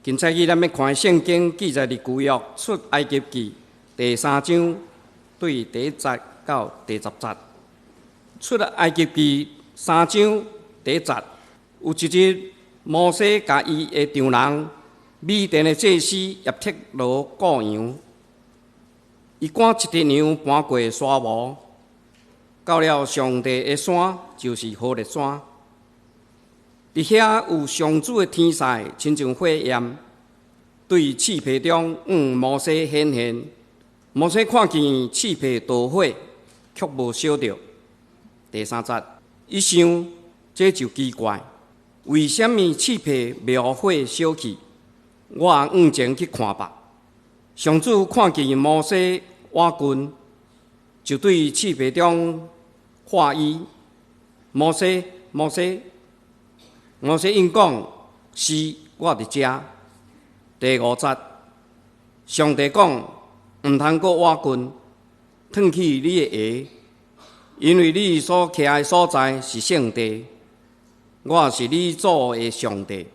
今仔日咱要看圣经记载伫旧约出埃及记第3章对第1节到第10节。出埃及记3章第1节，有一日摩西甲伊的丈人米甸的祭司叶忒罗雇羊，伊赶一只羊搬过沙漠，到了上帝的山，就是何烈山。伫遐有上主的天使，亲像火焰，对刺皮中摩西显现。摩西看见刺皮着火，却无烧着。第3节，伊想，这就奇怪，为什么刺皮袂互火烧去？我前去看吧。上主看见摩西瓦棍，就对刺皮中话伊：摩西，摩西。摩西应讲：是，我伫遮。第5节，上帝讲：毋通阁瓦棍，脱去你的鞋，因为你所徛的所在是圣地。我是你祖的上帝，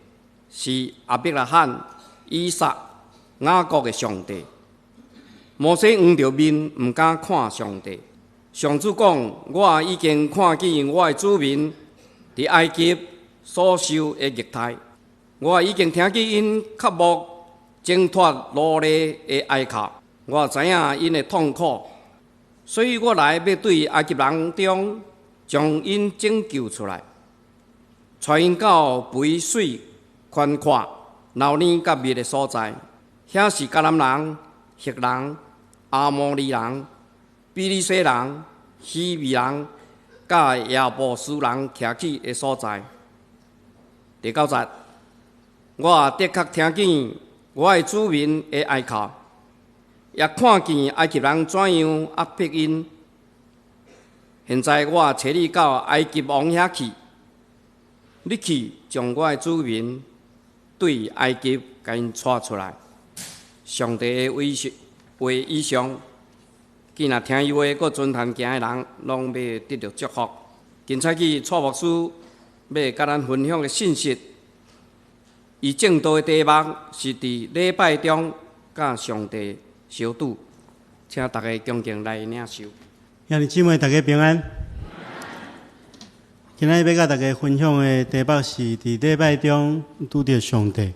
是亚伯拉罕、以撒、雅各的上帝。摩西黄着面，毋敢看上帝。上主讲：我已经看见我的子民伫埃及所受的虐待，我已经听见因渴慕挣脱奴隶的哀哭，我知影因的痛苦，所以我来要对埃及人中将因拯救出来，带因到肥水宽阔、流奶甲蜜的所在。遐是迦南人、赫人、阿摩利人、比利洗人、希未人、甲亚布斯人徛起的所在。第9节，我的确听见我的子民的哀哭，也看见埃及人怎样压迫因。现在我找你到埃及王遐去，你去将我的子民对埃及甲因带出来。上帝的话以上，既若听伊话，搁遵行行的人，拢要得到祝福。今仔日蔡牧师要甲咱分享的信息，伊正道的题目是伫礼拜中甲上帝相拄，请大家恭敬来领受。兄弟姊妹，大家平安。今仔日要甲大家分享的题目是伫礼拜中拄着上帝。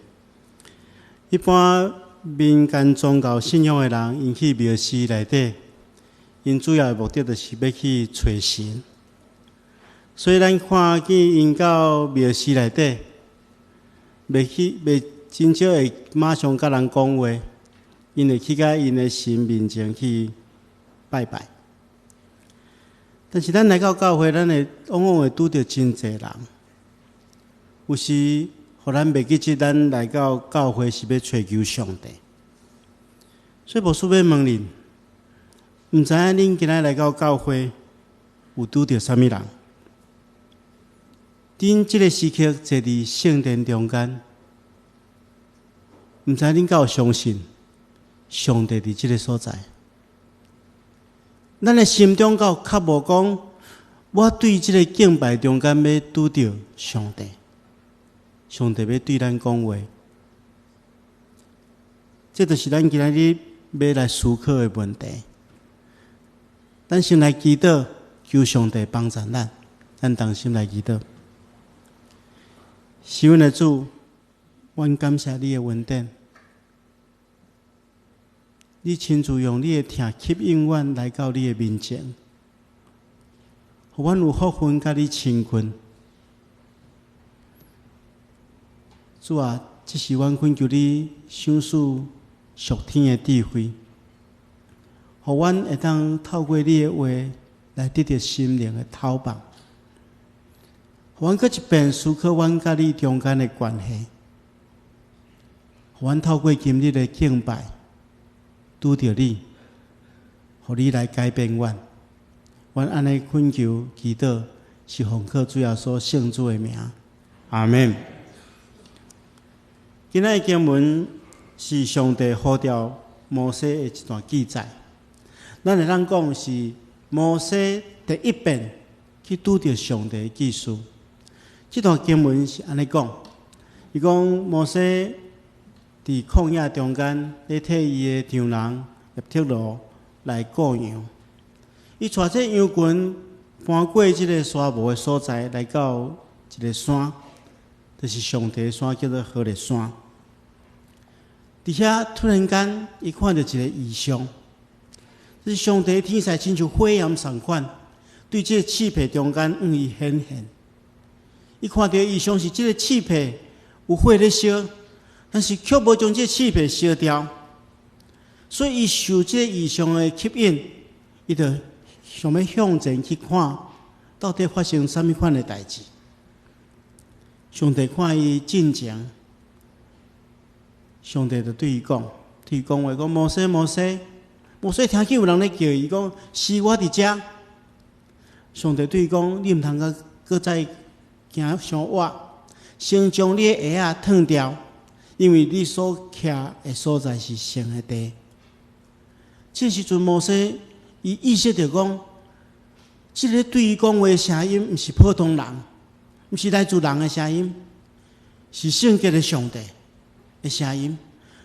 一般民间宗教信仰的人，因去庙寺内底，因主要的目的就是要去找神。所以咱看见因到庙寺内底，袂真少会马上甲人讲话，因会去甲因的神面前去拜拜。但是咱来到教会，咱会往往会拄着真侪人，有时互咱袂记得咱来到教会是要寻求上帝。所以牧师要问恁，毋知影恁今仔来到教会有拄着啥物人？恁即个时刻坐伫圣殿中间，毋知恁敢有相信上帝伫即个所在？咱的心中敢有渴慕讲，我对即个敬拜中间要拄着上帝，上帝要对咱讲话，这就是咱今仔日要来思考的问题。咱先来祈祷，求上帝帮助咱。咱同心来祈祷。是阮的主，阮感谢你的恩典。你亲自用你的疼吸引阮来到你的面前，互阮有福分甲你亲近。主啊，这是阮恳求你赏赐属天的智慧，互阮会当透过你的话来得到心灵的透放。互阮搁一遍思考阮甲你中间的关系，互阮透过今日的敬拜，拄着你，互你来改变阮。阮安尼恳求祈祷，是奉靠主耶稣圣主的名，阿门。今仔的经文是上帝呼召摩西的一段记载，咱会当讲是摩西第一遍去拄着上帝的记事。这段经文是安尼讲，伊讲摩西伫旷野中间，咧替伊的丈人叶忒罗来顾羊。伊带这羊群搬过即个沙漠的所在，来到一个山，就是上帝的山，叫做何烈山。伫遐突然间，伊看到一个异象，是上帝天使亲像火焰同款，对这个刺皮中间伊显现。伊看到异象是这个刺皮有火咧烧，但是却无将这刺皮烧掉，所以伊受这个异象的吸引，伊就想要向前去看，到底发生什么款的代志。上帝看伊进前，上帝就对伊讲话，讲摩西，摩西，摩西听见有人咧叫伊，讲是我伫遮。上帝对伊讲，你毋通搁再行伤晏，先将你的鞋仔脱掉，因为你所徛的所在是圣的地。这时阵，摩西伊意识到讲，这个对伊讲话的声音，毋是普通人，毋是来自人的声音，是圣洁的上帝的声音。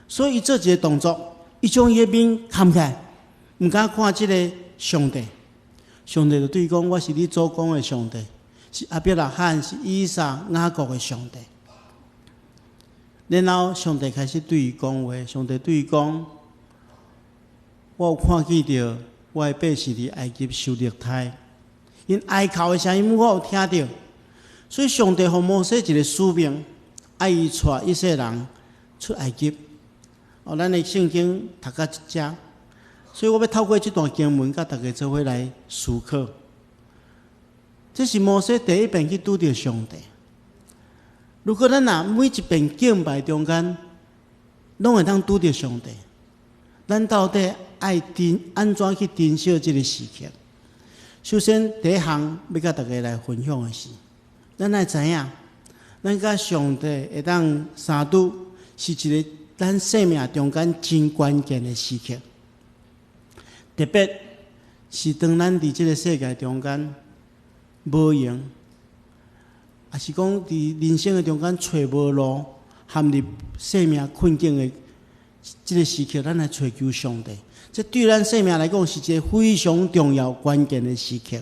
所以伊做一个动作，伊将伊的面冚起来，毋敢看这个上帝。上帝就对伊讲：“我是你祖公的上帝。”是阿伯拉罕，是以撒、雅各的上帝。然后上帝开始对伊讲话，上帝对伊讲：“我有看见到我的百姓伫埃及受虐待，因哀哭的声音我有听到。所以上帝给摩西一个使命，爱伊带以色列人出埃及。咱的圣经读到这，所以我要透过这段经文，甲大家做伙来思考。这是摩西第一遍去拄到上帝。如果咱每一遍敬拜中间，拢会当拄到上帝，咱到底爱安怎去珍惜这个时刻？首先，第一项要甲大家来分享的是，咱要知影，咱甲上帝会当相拄，是一个咱生命中间真关键的时刻。特别是当咱伫这个世界中间，无用，也是讲伫人生的中间找无路，陷入生命困境的这个时刻，咱来追求上帝。这对咱生命来讲是一个非常重要关键的时刻。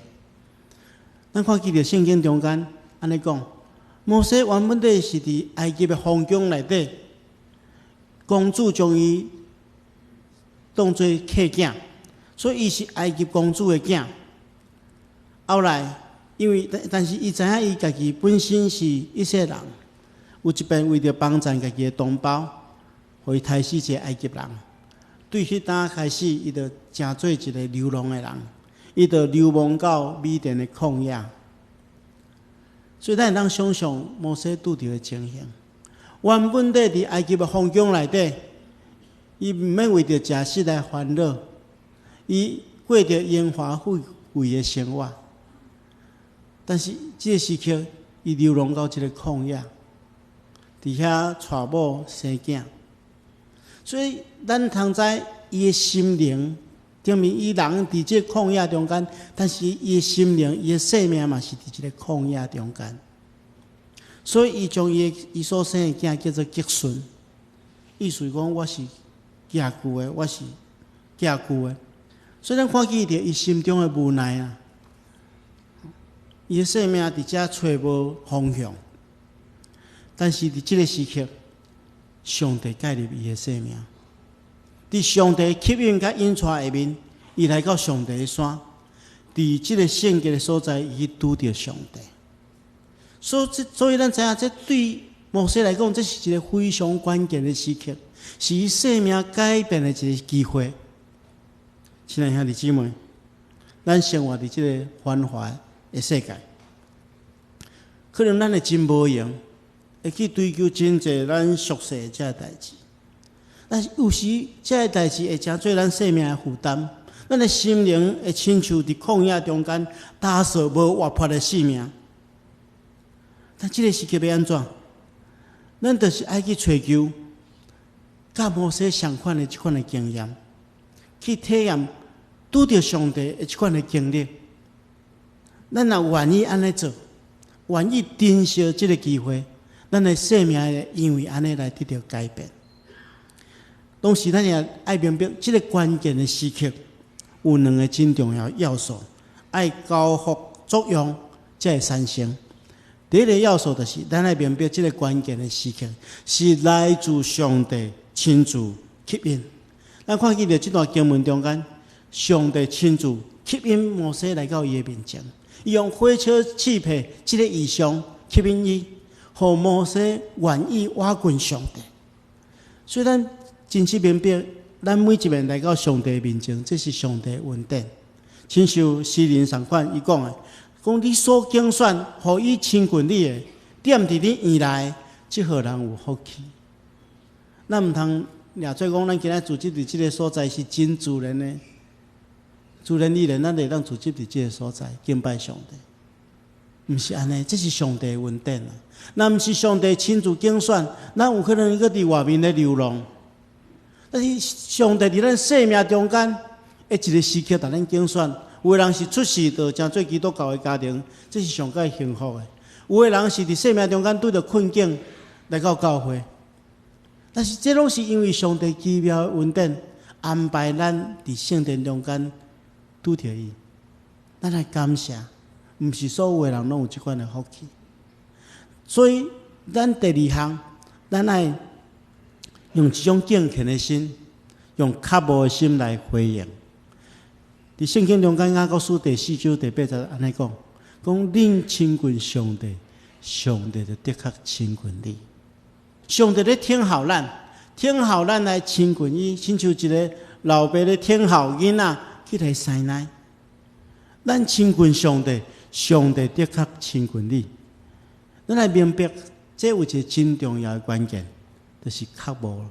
咱看记着圣经中间安尼讲，摩西原本是伫埃及的皇宫内底，公主将伊当作客囝，所以伊是埃及公主的囝。后来，但是伊知影伊家己本身是以色列人，有一遍为着帮助家己的同胞，互伊杀死一个埃及人。对迄当开始，伊就成做一个流浪的人，伊就流亡到缅甸的旷野。所以咱会当想象摩西拄着的情形。原本伫埃及的皇宫内底，伊毋免为着食食来烦恼，伊过着荣华富贵的生活。但是这个时刻，伊流浪到一个旷野，伫遐带某生囝。所以咱通知伊的心灵，证明伊人伫这旷野中间，但是伊的心灵、伊的生命嘛是伫这个旷野中间。所以伊将伊所生的囝叫做吉顺，意思讲我是寄居的，我是寄居的。所以咱看见着伊心中的无奈啊，伊的生命伫遮找无方向。但是伫这个时刻，上帝介入伊的生命，伫上帝吸引甲引带下面，伊来到上帝的山，伫这个圣洁的所在，伊拄着上帝。所以咱知影，这对摩西来讲，这是一个非常关键的时刻，是伊生命改变的一个机会。亲爱兄弟姊妹，咱生活伫这个繁华的世界，可能咱会真无用。会去追求真济咱俗世的这代志，但是有时这代志会成做咱生命的负担，咱的心灵会亲像伫旷野中间打扫无活泼的生命。但这个时刻要安怎？咱就是爱去追求，甲摩西相款的这款的经验，去体验拄着上帝的这款的经历。咱若愿意安尼做，愿意珍惜这个机会。咱的生命会因为安尼来得到改变。拢是咱也爱明白，这个关键的时刻有两个真重要要素，爱交互作用才会产生。第一个要素就是咱爱明白，这个关键的时刻是来自上帝亲自吸引。咱看见着这段经文中间，上帝亲自吸引摩西来到伊的面前，伊用火车气配这个异象吸引伊，互摩西愿意挖滚上帝。所以咱真实明白，咱每一面来到上帝面前，这是上帝的恩典。亲像诗人上款伊讲的，讲你所拣选，互伊亲近你的，踮伫你院内，即号人有福气。咱毋通掠做讲，咱今仔组织伫即个所在是真自然的，自然而然，咱会当组织伫即个所在敬拜上帝。毋是安尼，这是上帝的恩典啊！若毋是上帝亲自拣选，咱有可能搁伫外面咧流浪。但是上帝伫咱生命中间，一个时刻，让咱拣选。有的人是出世就真做基督教的家庭，这是上界幸福的；有的人是伫生命中间拄着困境来到教会，但是这拢是因为上帝奇妙的恩典安排咱伫圣殿中间拄着伊。咱来感谢，毋是所有的人拢有即款的福气。所以，咱第二项，咱爱用一种敬虔的心，用渴慕的心来回应。伫圣经中间，雅各书第4章第8节安尼讲：恁亲近上帝，上帝就的确亲近你。上帝咧听候咱，听候咱来亲近伊，亲像一个老爸咧听候囡仔去来生奶。咱亲近上帝，上帝的确亲近你。咱来明白，这有一个真重要的关键，就是渴慕。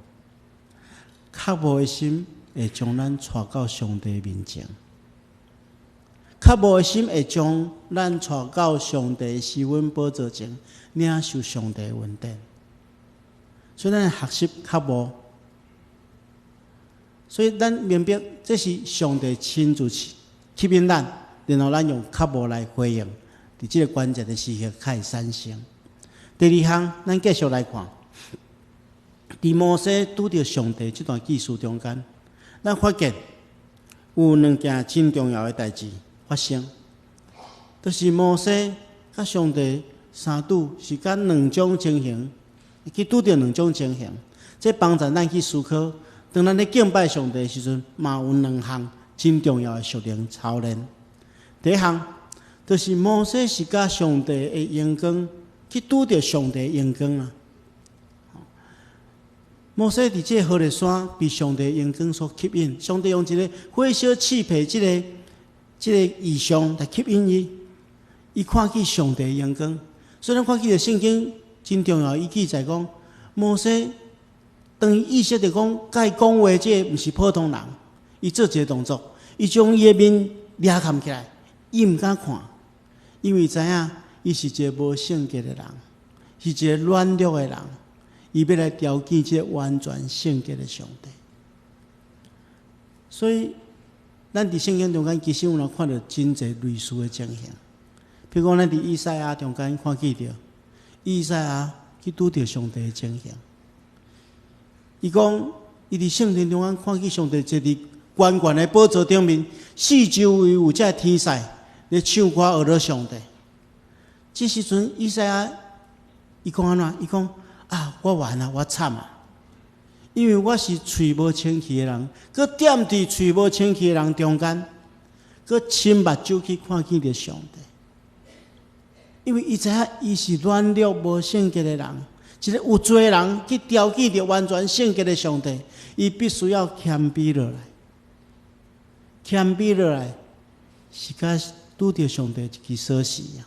渴慕的心会将咱带到上帝面前。渴慕的心会将咱带到上帝施恩宝座前，领受上帝的恩典。所以咱学习渴慕，所以咱明白这是上帝亲自吸引咱，然后咱用渴慕来回应，伫这个关键的时刻才会产生。第二项，咱继续来看，伫摩西拄着上帝这段记述中间，咱发现有两件真重要的代志发生，就是摩西甲上帝相拄是甲两种情形，去拄着两种情形，这帮助咱去思考，当咱咧敬拜上帝的时阵，嘛有两项真重要的属灵操练。第一项，就是摩西是甲上帝的阳光去拄着上帝的阳光啊。摩西伫这何烈山被上帝的阳光所吸引，上帝用一个火烧气配这个异象来吸引伊，伊看见上帝的阳光。所以咱看见的圣经真重要，伊记载讲，摩西当伊意识到讲，甲伊讲话这毋是普通人，伊做一个动作，伊将伊的面掠砍起来，伊毋敢看，因为知影伊是一个无圣洁的人，是一个软弱的人，伊要来挑战这个完全圣洁的上帝。所以，咱伫圣经中间其实有人看到真侪类似的情形，譬如讲，咱伫以赛亚中间看见着，以赛亚去拄着上帝的情形。伊讲，伊伫圣殿中间看见上帝坐伫悬悬的宝座顶面，四周围有这天使咧唱歌学了上帝。这时阵，以赛亚伊讲安怎？伊讲啊，我完了，我惨啊！因为我是嘴无清气的人，佮踮伫嘴无清气的人中间，佮亲目睭去看见着上帝。因为伊知影伊是软弱无圣洁的人，一个有罪的人去挑战着完全圣洁的上帝，伊必须要谦卑落来。谦卑落来是甲拄着上帝一支锁匙啊，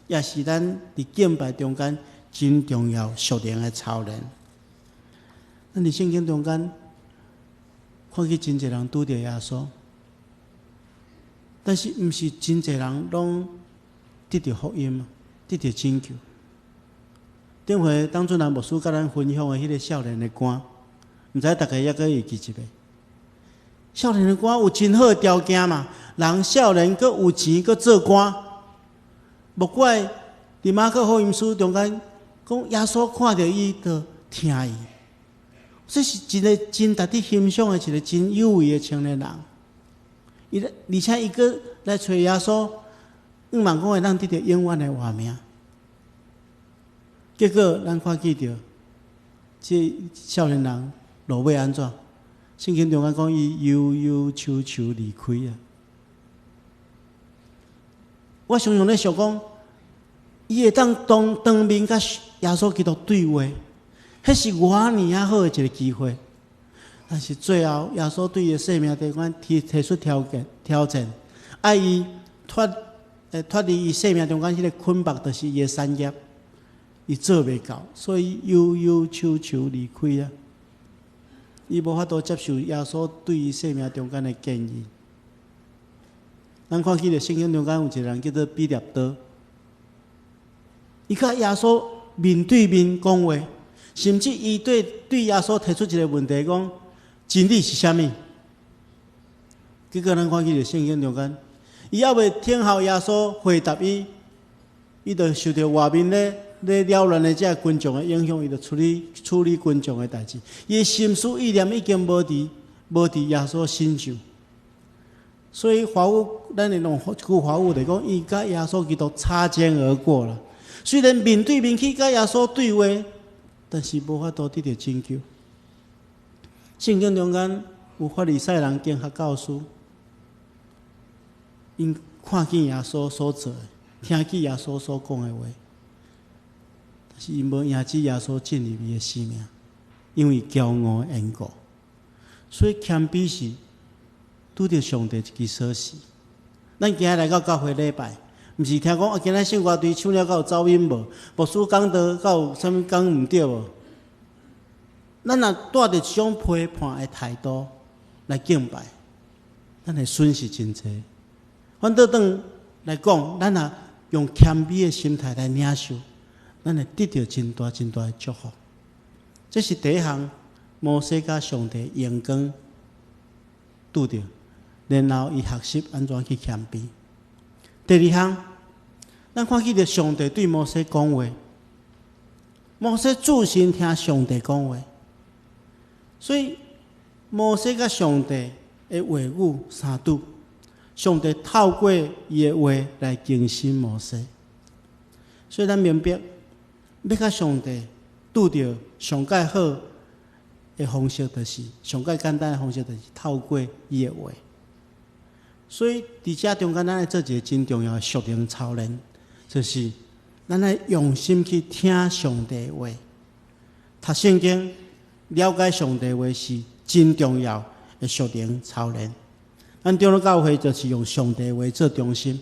也是咱伫敬拜中间真重要属灵的操练。咱伫圣经中间看见真侪人拄着耶稣，但是毋是真侪人拢得到福音，得到拯救。顶回当初咱牧师甲咱分享的迄个少年的歌，毋知大家抑阁会记一个？少年的歌有真好的条件嘛，人少年阁有钱阁做官，莫怪伫马可福音书中间讲耶稣看到伊就听伊。这是一个真值得欣赏的一个真有为的青年人。而且伊个来找耶稣，希望讲会让得到永远的活命。结果咱看见着，这少年人落尾安怎？圣经中讲伊忧忧愁愁离开啊。我常常咧想讲，伊会当当面甲耶稣基督对话，迄是偌尼啊好的一个机会。但是最后，耶稣对伊的生命提出挑战，爱伊脱离伊生命中间迄个捆绑，就是伊的产业，伊做袂到，所以忧忧愁愁离开啊。伊无法度接受耶稣对伊生命中间的建议。咱看起着圣经中间有一个人叫做彼得多，伊甲耶稣面对面讲话，甚至伊对耶稣提出一个问题，讲真理是啥物？结果咱看起着圣经中间，伊还未听候耶稣回答伊，伊就受到外面咧扰乱的这群众的影响，伊就处理群众的代志，伊的心思意念已经无伫耶稣身上。所以华语，咱会用一句华语来讲，伊甲耶稣基督擦肩而过了。虽然面对面去甲耶稣对话，但是无法度得到拯救。圣经中间有法利赛人经学教师，因看见耶稣所做的，听见耶稣所讲的话，但是因无迎接耶稣进入伊的生命，因为骄傲的缘故。所以谦卑是拄着上帝一支锁匙。咱今日来到教会礼拜，毋是听讲今日圣歌队唱了有走音无，牧师讲道有啥物讲毋对无？咱若带着一种批判的态度来敬拜，咱会损失真济。反倒转来讲，咱若用谦卑的心态来领受，咱会得到真大真大的祝福。这是第一项，摩西甲上帝阳光拄着。然后伊学习安怎去谦卑。第二项，咱看见着上帝对摩西讲话，摩西自信听上帝讲话，所以摩西甲上帝的话语相拄，上帝透过伊的话来更新摩西。所以咱明白，要甲上帝拄着上介好的方式，就是上介简单的方式，就是透过伊的话。所以，伫遮中间，咱要做一个真重要的属灵操练，就是咱要用心去听上帝的话，读圣经，了解上帝的话是真重要的属灵操练。咱长老教会就是用上帝的话做中心。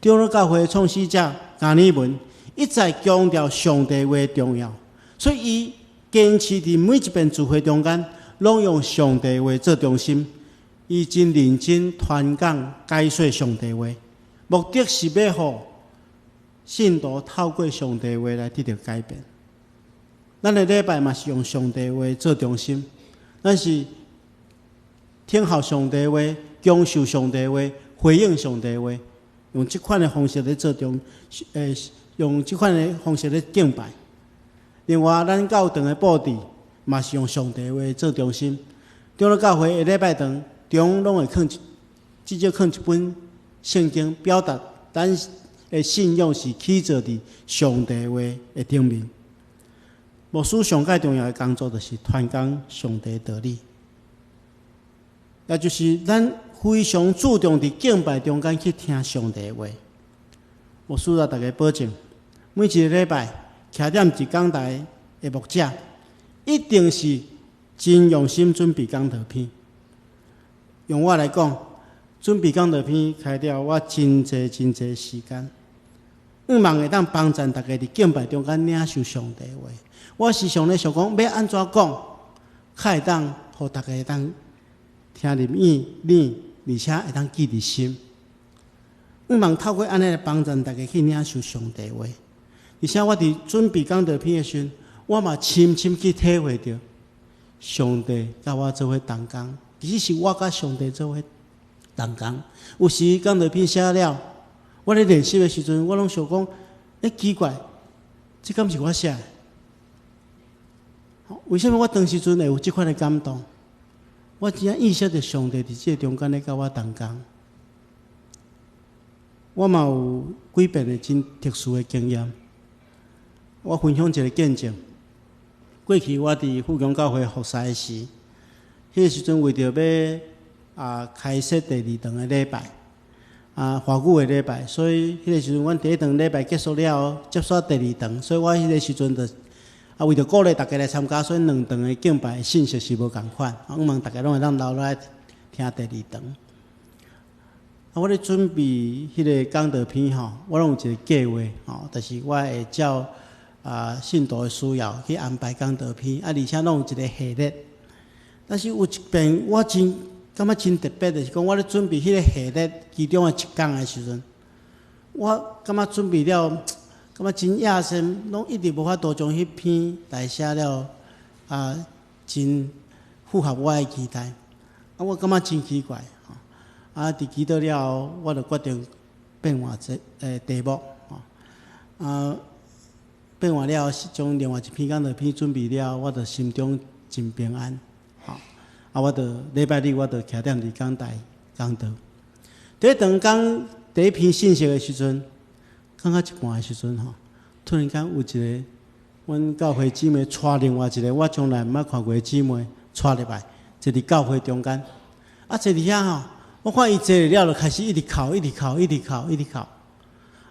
长老教会的创始者加尔文一再强调上帝的话重要，所以伊坚持伫每一遍聚会中间，拢用上帝的话做中心。伊真认真传讲解说上帝话，目的是要互信徒透过上帝话来得到改变。咱的礼拜嘛是用上帝话做中心，咱是听候上帝话、享受上帝话、回应上帝话，用这款的方式来做用这款的方式来敬拜。另外，咱教堂的布置嘛是用上帝话做中心。长老教会的礼拜堂中拢会放至少放一本圣经，表达咱的信仰是起造伫上帝话的顶面。牧师上界重要的工作就是传讲上帝的道理，也就是咱非常注重伫敬拜中间去听上帝的话。牧师甲大家保证，每一个礼拜徛踮一讲台的牧者，一定是真用心准备讲道片。用我来讲，准备讲道片开了我真侪时间，希望会当帮助大家伫敬拜中间领受上帝的话。我时常咧想讲，要安怎讲，较会当互大家会当听入耳，而且会当记伫心。希望透过安尼来帮助大家去领受上帝的话。而且我伫准备讲道片的时阵，我嘛深深去体会到上帝甲我做伙同工。其实是我甲上帝做伙同工。有时讲道片写了，我咧练习的时阵，我拢想讲，奇怪，这敢是我写的？为什么我当时阵会有即款的感动？我只意识到上帝伫这中间咧，甲我同工。我嘛有几遍的真特殊的经验。我分享一个见证。过去我伫富强教会服侍的时，迄个时阵为着要开设第2堂的礼拜，华语的礼拜，所以迄个时阵阮第1堂礼拜结束了后，接续第2堂，所以我迄个时阵就为着鼓励大家来参加，所以2堂的敬拜信息是无共款。我望大家拢会当留落来听第2堂。我咧准备迄个讲道片吼，我拢有一个计划吼，就是我会照信徒的需要去安排讲道片，而且拢有一个系列。但是有一遍我真感觉真特别，就是讲我咧准备迄个系列其中的一讲的时阵，我感觉准备了，感觉真野心，拢一直无法度将迄篇来写了真符合我的期待。我感觉真奇怪吼。伫祈祷了后，我就决定变换题目变换了后，将另外一篇讲道片准备了，我就心中真平安。我就礼拜日我就徛踮伫讲台讲道。第1堂讲第1篇信息的时阵，讲到一半的时阵突然间有一个阮教会姊妹带另外一个我从来毋捌看过的姊妹带入来，坐伫教会中间。坐伫遐我看伊坐了就开始一直哭，一直哭，一直哭，一直哭。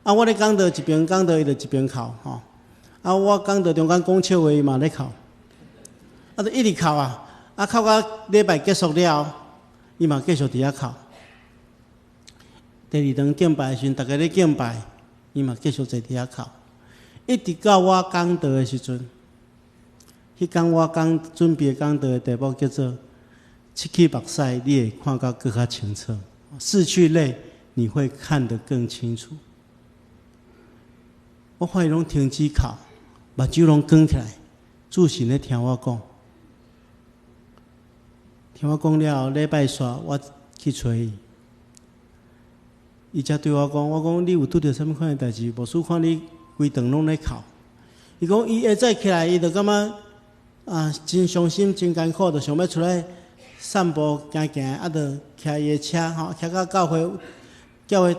我咧讲道一边讲道，伊就一边哭我讲道中间讲笑话，伊嘛咧哭。就一直哭哭到礼拜结束了后，伊嘛继续伫遐哭。第2堂敬拜的时阵，大家咧敬拜，伊嘛继续坐伫遐哭。一直到我讲道的时阵，迄天我准备讲道的题目叫做“失去目屎，你会看到更加清楚；失去泪，你会看得更清楚。”我发现拢停止哭，目睭拢光起来，主神咧听我讲。听我讲了后，礼拜煞我去找伊，伊才对我讲：“我讲你有拄着什么款的代志？无事看你规顿拢咧哭。”伊讲伊下早起来，伊就感觉真伤心、真艰苦，就想要出来散步、行行，就骑伊的车骑到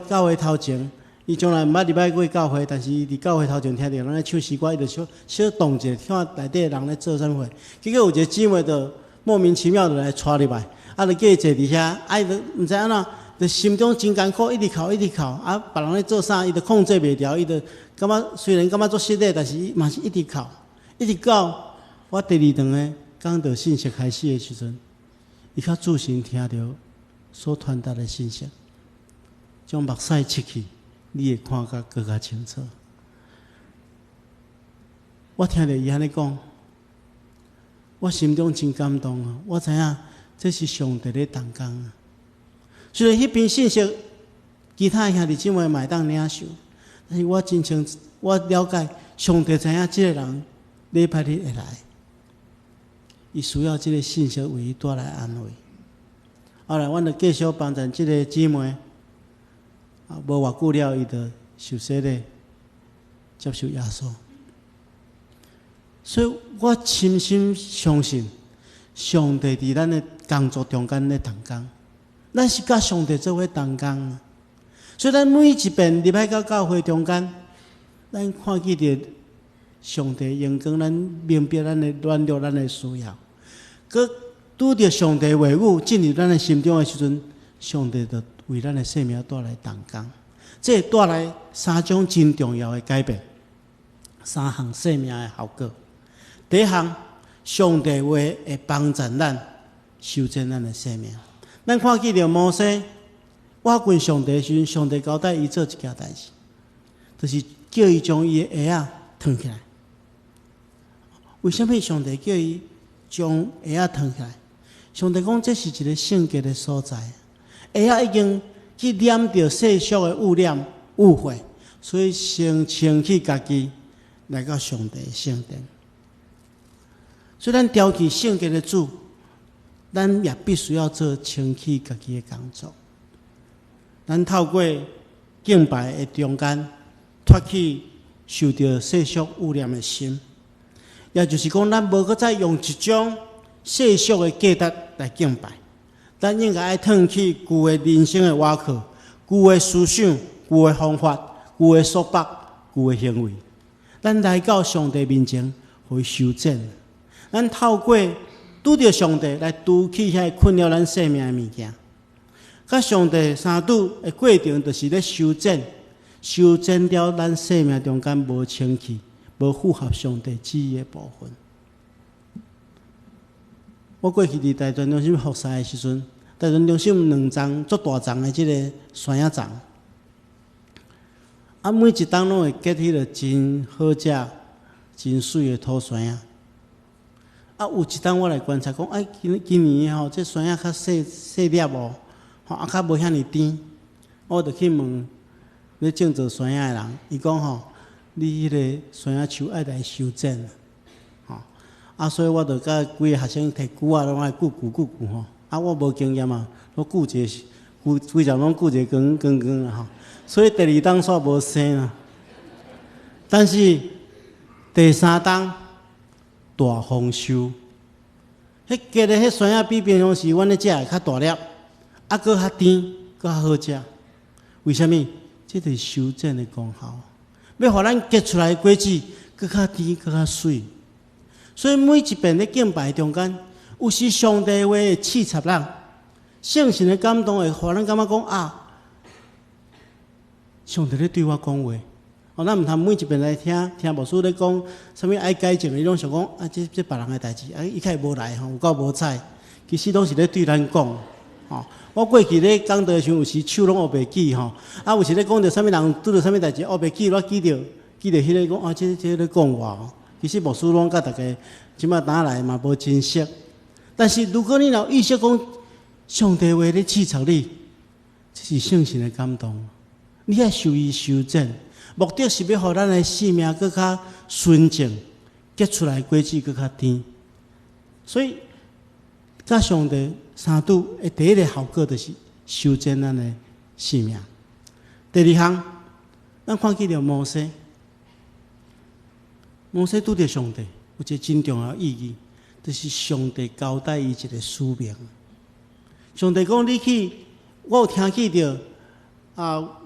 教会头前。伊从来毋捌入摆过教会，但是伊伫教会头前听到人咧唱诗歌，伊就小动一下，看内底的人咧做啥货。结果有一个姊妹就莫名其妙就来带入来，就叫伊坐伫遐，伊就毋知安怎，就心中真艰苦，一直哭，一直哭。别人咧做啥，伊就控制袂牢，伊就感觉虽然感觉足失礼，但是伊嘛是一直哭，一直到我第2堂的讲道信息开始的时阵，伊较自信听到所传达的信息，将目屎拭去，你会看甲更加清楚。我听到伊安尼讲，我心中真感动我知影这是上帝咧同工虽然迄篇信息其他兄弟姊妹嘛会当领受，但是我真清我了解上帝知影这个人礼拜日会来，伊需要这个信息为伊带来安慰。后来，阮就继续帮助这个姊妹，无偌久了，伊就受洗咧，接受耶稣。所以我深深相信，上帝伫咱的工作中间咧同工，咱是甲上帝做伙同工。所以咱每一遍入来到教会中间，咱看见着上帝用光咱明白咱的软弱、咱的需要，佮拄着上帝话语进入咱的心中的时阵，上帝就为咱的生命带来同工。这会带来3种真重要的改变，3项生命的效果。第一项，上帝话会帮助咱修正咱的生命。咱看见着摩西挖滚上帝的时阵，上帝交代伊做一件代志，就是叫伊将伊的鞋脱起来。为什么上帝叫伊将鞋脱起来？上帝讲这是一个圣洁的所在，鞋已经去染着世俗的污染污秽，所以先清起家己来到上帝的圣殿。所以咱挑起圣洁的主，咱也必须要做清起家己的工作。咱透过敬拜的中间，脱去受到世俗污染的心，也就是讲，咱无搁再用一种世俗的价值来敬拜，咱应该爱褪去旧的人生的瓦壳、旧的思想、旧的方法、旧的束缚、旧的行为。咱来到上帝面前，互伊修正。咱透过拄着上帝来除去遐困扰咱生命的物件。甲上帝相拄的过程，就是咧修正掉咱生命中间无清气、无符合上帝旨意的部分。我过去伫大专中心服侍的时阵，大专中心2丛足大丛的即个山野丛，每一档拢会结迄个真好食、真水的土山野。有一档我来观察讲，今年吼，这山野较细粒无，较无遐尼甜。我就去问咧种植山野的人，伊讲吼，你迄个山野树爱来修正。所以我就甲几个学生摕锯仔拢来锯吼。我无经验嘛，我锯规条拢锯一个光啊吼。所以第2档煞无生啊。但是第3档大丰收，迄结的迄山野比平常时阮咧食的较大粒，搁较甜，搁较好食。为虾米？这就是修正的功效，要互咱结出来的果子搁较甜，搁较水。所以每一遍咧敬拜中间，有时上帝话会刺插咱，圣神的感动会互咱感觉讲上帝咧对我讲话。咱毋通每一遍来听牧师咧讲啥物爱改正，伊拢想讲这别人的代志，伊较无来有够无彩。其实拢是咧对咱讲。我过去咧讲道的时候，有时手拢学袂记有时咧讲到啥物人拄到啥物代志，学袂记，我记着迄个讲这咧讲我。其实牧师拢甲大家即马打来嘛无真实，但是如果你若意识讲上帝话咧刺插你，这是圣神的感动，你爱受伊修正，目的是要互咱的生命更较纯净，结出来果子更较甜。所以，甲上帝相拄的第一个效果就是修正咱的生命。第2项，咱看见了摩西。摩西拄着上帝，有一个真重要意义，就是上帝交代伊一个使命。上帝讲：“你去，我有听见着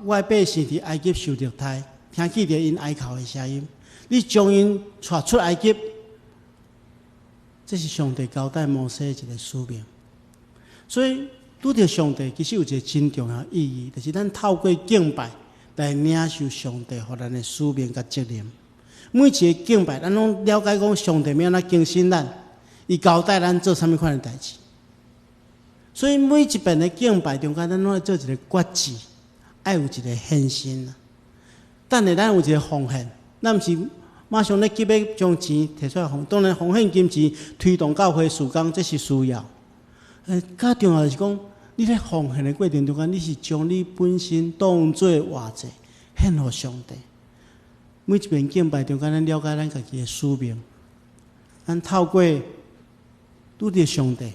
我的百姓伫埃及受虐待，听见着因哀哭的声音。你将因带出埃及，这是上帝交代摩西一个使命。所以拄着上帝，其实有一个真重要意义，就是咱透过敬拜来领受上帝予咱的使命甲责任。”每一个敬拜，咱拢了解讲上帝要安怎更新咱，伊交代咱做啥物款的代志。所以每一遍的敬拜中间，咱拢要做一个决志，爱有一个献身。等下咱有一个奉献，咱毋是马上咧急要将钱摕出来奉，当然奉献金钱推动教会事工，这是需要。较重要就是讲，你咧奉献的过程中间，你是将你本身当作活祭献互上帝。每一遍敬拜中间，咱了解咱家己的使命，咱透过拄着上帝，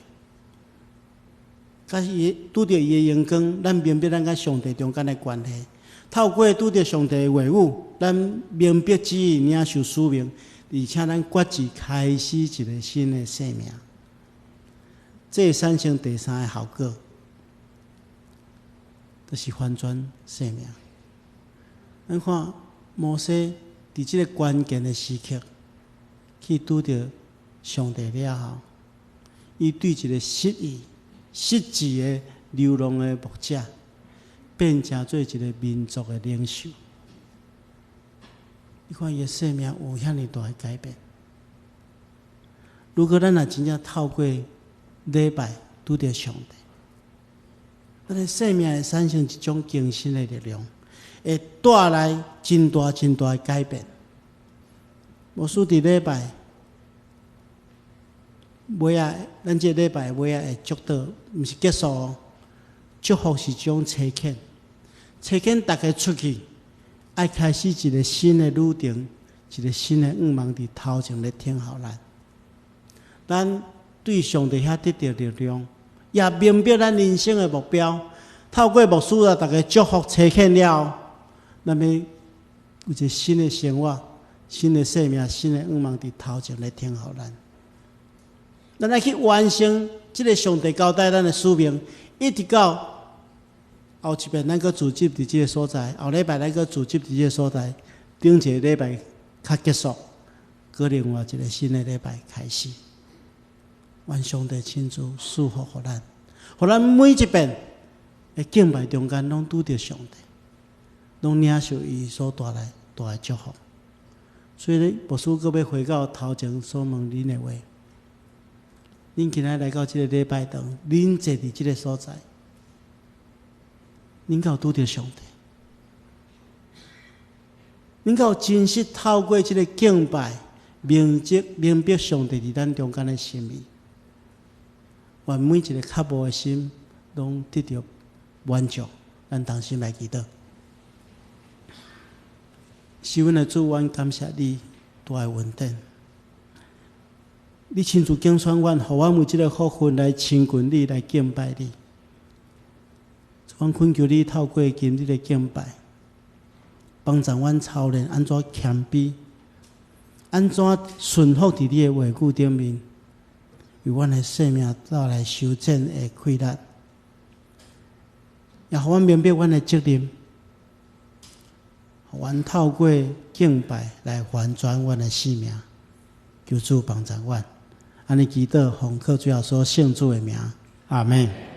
甲伊拄着伊的阳光，咱明白咱甲上帝中间的关系。透过拄着上帝的话语，咱明白旨意，领受使命，而且咱决志开始一个新的生命。这会产生第3个效果，就是翻转生命。咱看。摩西伫即个关键的时刻，去拄着上帝了后，伊对一个失志的流浪的牧者，变成做一个民族的领袖。你看伊的生命有遐尼大的改变。如果咱若真正透过礼拜拄着上帝，咱的生命会产生一种更新的力量。会带来真大的改变。牧师伫礼拜尾啊，咱这礼拜尾啊会祝祷，毋是结束哦。祝福是一种差遣大家出去，爱开始一个新的旅程，一个新的愿望伫头前咧听候咱。咱对上帝遐得到力量，也明白咱人生的目标。透过牧师啊，大家祝福差遣了。咱要有一个新的生活，新的生命、新的愿望伫头前来听候咱。咱来去完成这个上帝交代咱的使命，一直到后一遍咱搁组织伫这个所在，后礼拜咱搁组织伫这个所在，顶一个礼拜较结束，搁另外一个新的礼拜开始。愿上帝亲自赐福予咱，予咱每一遍的敬拜中间，拢拄着上帝，拢领受伊所带来大的祝福。所以咧，牧师搁要回到头前所问恁的话。恁今仔来到这个礼拜堂，恁坐伫这个所在，恁敢有拄着上帝？恁敢有真实透过这个敬拜，明白上帝伫咱中间的心意？愿每一个较无的心，拢得到满足。咱同心来祈祷。是阮的主，阮感谢你大的恩典。你亲自拣选阮，互阮有这个福分来亲近你，来敬拜你。阮恳求你透过今日的敬拜，帮助阮操练安怎谦卑，安怎顺服伫你的话语顶面，为阮的生命带来修正的快乐，也互阮明白阮的责任，互阮透过敬拜来还转阮的性命。求主帮助阮。安尼祈祷，奉靠主耶稣圣主的名，阿门。